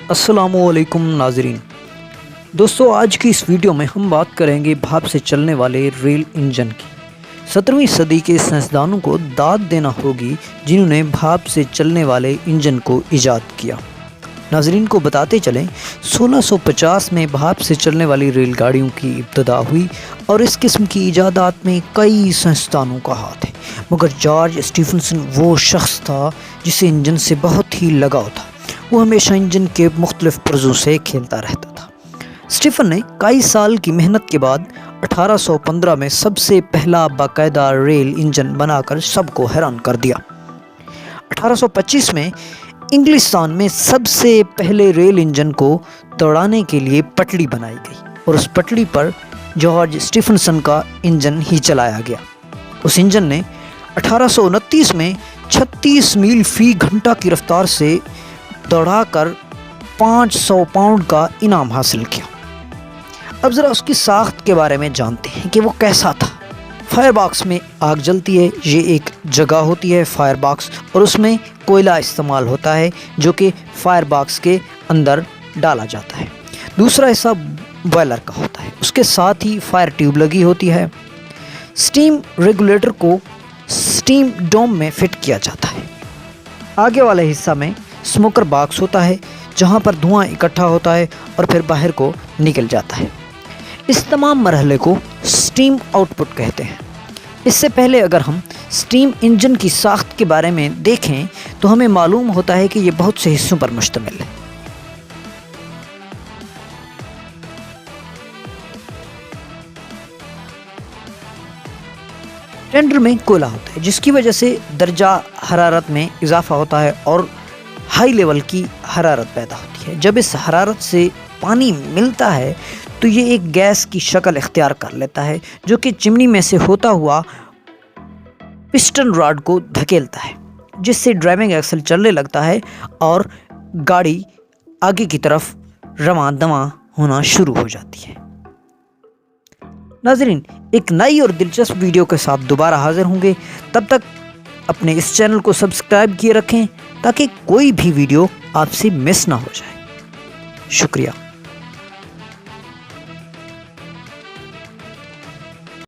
अस्सलाम वालेकुम नाजरीन। दोस्तों, आज की इस वीडियो में हम बात करेंगे भाप से चलने वाले रेल इंजन की। 17वीं सदी के साइंसदानों को दाद देना होगी जिन्होंने भाप से चलने वाले इंजन को ईजाद किया। नाजरीन को बताते चलें, 1650 में भाप से चलने वाली रेलगाड़ियों की इब्तदा हुई और इस किस्म की ईजादात में कई साइंसदानों का हाथ है, मगर जॉर्ज स्टीफनसन वो शख्स था जिसे इंजन से बहुत ही लगाव था। वो हमेशा इंजन के मुख्तलिफ पुर्जों से खेलता रहता था। स्टीफन ने कई साल की मेहनत के बाद 1815 में सबसे पहला बाकायदा रेल इंजन बनाकर सबको हैरान कर दिया। 1825 में इंग्लिस्तान में सबसे पहले रेल इंजन को दौड़ाने के लिए पटड़ी बनाई गई और उस पटड़ी पर जॉर्ज स्टीफनसन का इंजन ही चलाया गया। उस इंजन ने 1829 में 36 मील फी घंटा की रफ्तार से दौड़ाकर 500 पाउंड का इनाम हासिल किया। अब ज़रा उसकी साख्त के बारे में जानते हैं कि वो कैसा था। फायर बॉक्स में आग जलती है, ये एक जगह होती है फायर बॉक्स, और उसमें कोयला इस्तेमाल होता है जो कि फायर बॉक्स के अंदर डाला जाता है। दूसरा हिस्सा बॉयलर का होता है, उसके साथ ही फायर ट्यूब लगी होती है। स्टीम रेगुलेटर को स्टीम डोम में फिट किया जाता है। आगे वाले हिस्सा में स्मोकर बॉक्स होता है जहां पर धुआं इकट्ठा होता है और फिर बाहर को निकल जाता है। इस तमाम मरहले को स्टीम आउटपुट कहते हैं। इससे पहले अगर हम स्टीम इंजन की साख्त के बारे में देखें तो हमें मालूम होता है कि ये बहुत से हिस्सों पर मुश्तमिल है। टेंडर में कोयला होता है जिसकी वजह से दर्जा हरारत में इजाफा होता है और हाई लेवल की हरारत पैदा होती है। जब इस हरारत से पानी मिलता है तो ये एक गैस की शक्ल इख्तियार कर लेता है जो कि चिमनी में से होता हुआ पिस्टन रॉड को धकेलता है, जिससे ड्राइविंग एक्सल चलने लगता है और गाड़ी आगे की तरफ रवां दवां होना शुरू हो जाती है। नाज़रीन, एक नई और दिलचस्प वीडियो के साथ दोबारा हाजिर होंगे। तब तक अपने इस चैनल को सब्सक्राइब किए रखें ताकि कोई भी वीडियो आपसे मिस ना हो जाए। शुक्रिया।